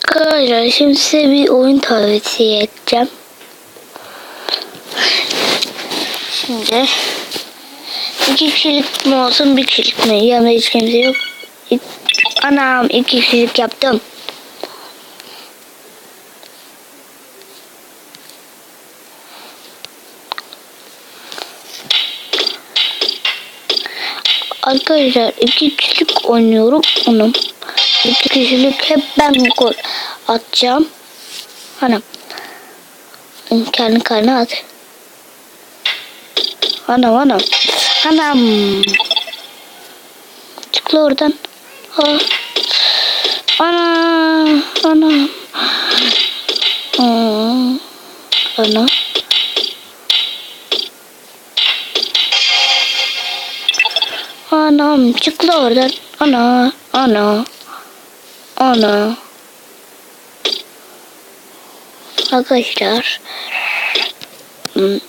Arkadaşlar şimdi size bir oyun tavsiye edeceğim. Şimdi 2 kişilik mi olsun 1 kişilik mi? Yanımda hiç kimse yok. Anam 2 kişilik yaptım. Arkadaşlar 2 kişilik oynuyorum onun. 2 kişilik hep ben gol atacağım. Anam. Kendi karnına at. Anam. Anam. Çıkla oradan. Ha. Anam. Ana. Anam çıkla oradan. Ana. Arkadaşlar.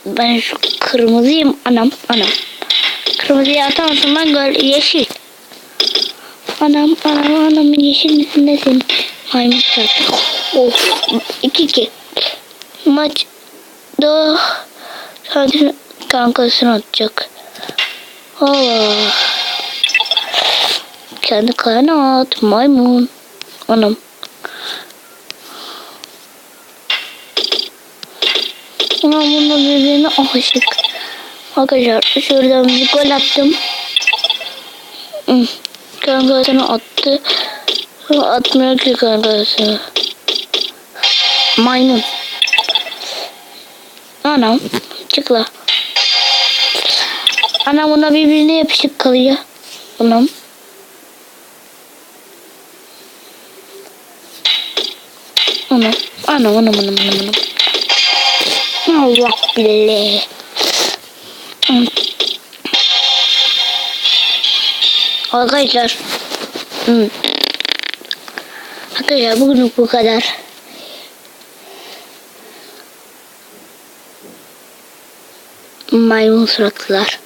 Ben şu kırmızıyım. Anam. Kırmızıyı atamazsın ben gol yeşil. Anam yeşil nesin? Maymun zaten. Of. 2-2. Maç da sadece kankasını atacak. Allah. Kendi kayana at maymun. Anam. Anam bununla birbirine aşık. Arkadaşlar şuradan bir gol attım. Kankasını attı. Atmıyor ki kankasını. Maymun. Anam. Çıkla. Anam buna birbirine yapışık kalıyor. Anam. Anam. Allah billahi. Arkadaşlar. Arkadaşlar bugünlük bu kadar. Maymun suratlılar.